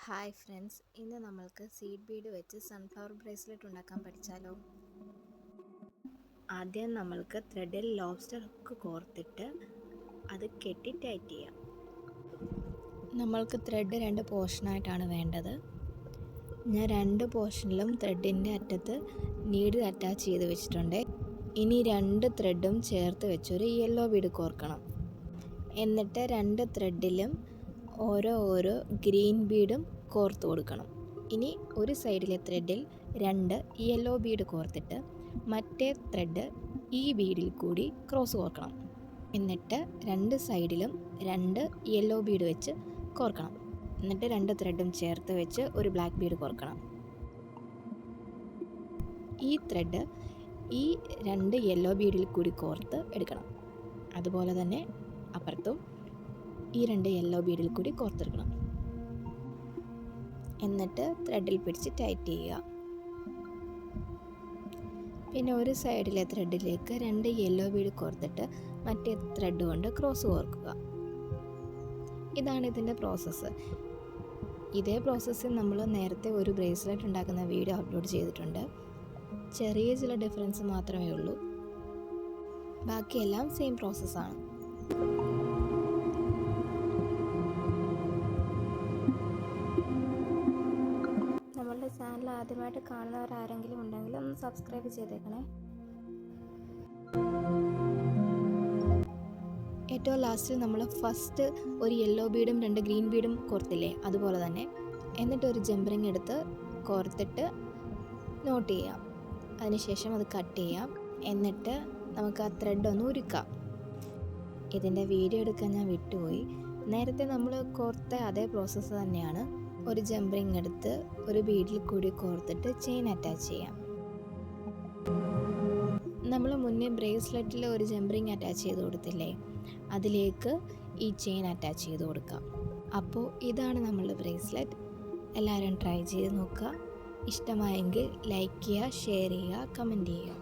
Hi friends, ഇന്ന് നമ്മൾക്ക് seed Bede വെച്ച് സൺഫ്ലവർ ബ്രേസ്ലെറ്റ് ഉണ്ടാക്കാൻ പഠിച്ചാലോ. ആദ്യം നമ്മൾക്ക് ത്രെഡിൽ ലോബ്സ്റ്റർ ഹുക്ക് കോർത്തിട്ട് അത് കെട്ടി ടൈറ്റ് ചെയ്യാം. നമ്മൾക്ക് ത്രെഡ് 2 പോർഷനായിട്ടാണ് വേണ്ടത്. ഞാൻ 2 പോർഷനിലും ത്രെഡിൻ്റെ അറ്റത്ത് നീഡിൽ അറ്റാച്ച് ചെയ്ത് വെച്ചിട്ടുണ്ട്. ഇനി 2 ത്രെഡും ചേർത്ത് വെച്ചൊരു യെല്ലോ ബീഡ് കോർക്കണം. എന്നിട്ട് 2 ത്രെഡിലും ഓരോ ഗ്രീൻ ബീഡും കോർത്ത് കൊടുക്കണം. ഇനി ഒരു സൈഡിലെ ത്രെഡിൽ 2 യെല്ലോ ബീഡ് കോർത്തിട്ട് മറ്റേ ത്രെഡ് ഈ ബീഡിൽ കൂടി ക്രോസ് കോർക്കണം. എന്നിട്ട് 2 സൈഡിലും 2 യെല്ലോ ബീഡ് വെച്ച് കോർക്കണം. എന്നിട്ട് 2 ത്രെഡും ചേർത്ത് വെച്ച് ഒരു ബ്ലാക്ക് ബീഡ് കോർക്കണം. ഈ ത്രെഡ് ഈ 2 യെല്ലോ ബീഡിൽ കൂടി കോർത്ത് എടുക്കണം. അതുപോലെ തന്നെ അപ്പുറത്തും ഈ 2 യെല്ലോ ബീഡിൽ കൂടി കോർത്തെടുക്കണം. എന്നിട്ട് ത്രെഡിൽ പിടിച്ച് ടൈറ്റ് ചെയ്യുക. പിന്നെ ഒരു സൈഡിലെ ത്രെഡിലേക്ക് 2 യെല്ലോ ബീഡ് കോർത്തിട്ട് മറ്റേ ത്രെഡ് കൊണ്ട് ക്രോസ് കോർക്കുക. ഇതാണ് ഇതിൻ്റെ പ്രോസസ്സ്. ഇതേ പ്രോസസ്സിൽ നമ്മൾ നേരത്തെ ഒരു ബ്രേസ്ലെറ്റ് ഉണ്ടാക്കുന്ന വീഡിയോ അപ്ലോഡ് ചെയ്തിട്ടുണ്ട്. ചെറിയ ചില ഡിഫറൻസ് മാത്രമേ ഉള്ളൂ. ബാക്കിയെല്ലാം സെയിം പ്രോസസ്സാണ്. നമ്മളുടെ ചാനൽ ആദ്യമായിട്ട് കാണുന്നവരാരെങ്കിലും ഉണ്ടെങ്കിൽ ഒന്ന് സബ്സ്ക്രൈബ് ചെയ്തേക്കണേ. ഏറ്റവും ലാസ്റ്റിൽ നമ്മൾ ഫസ്റ്റ് ഒരു യെല്ലോ ബീഡും 2 ഗ്രീൻ ബീഡും കോർത്തില്ലേ, അതുപോലെ തന്നെ എന്നിട്ട് ഒരു ജംപറിങ് എടുത്ത് കോർത്തിട്ട് നോട്ട് ചെയ്യാം. അതിനുശേഷം അത് കട്ട് ചെയ്യാം. എന്നിട്ട് നമുക്ക് ആ ത്രെഡ് ഒന്ന് ഉരുക്കാം. ഇതിൻ്റെ വീഡിയോ എടുക്കാൻ ഞാൻ വിട്ടുപോയി. നേരത്തെ നമ്മൾ കോർത്ത അതേ പ്രോസസ്സ് തന്നെയാണ്. ഒരു ജംപറിങ് എടുത്ത് ഒരു ബീഡിൽ കൂടി കോർത്തിട്ട് ചെയിൻ അറ്റാച്ച് ചെയ്യാം. നമ്മൾ മുന്നേ ബ്രേസ്ലെറ്റിൽ ഒരു ജംപറിങ് അറ്റാച്ച് ചെയ്ത് കൊടുത്തില്ലേ, അതിലേക്ക് ഈ ചെയിൻ അറ്റാച്ച് ചെയ്ത് കൊടുക്കാം. അപ്പോൾ ഇതാണ് നമ്മളുടെ ബ്രേസ്ലെറ്റ്. എല്ലാവരും ട്രൈ ചെയ്ത് നോക്കുക. ഇഷ്ടമായെങ്കിൽ ലൈക്ക് ചെയ്യുക, ഷെയർ ചെയ്യുക, കമൻറ്റ് ചെയ്യുക.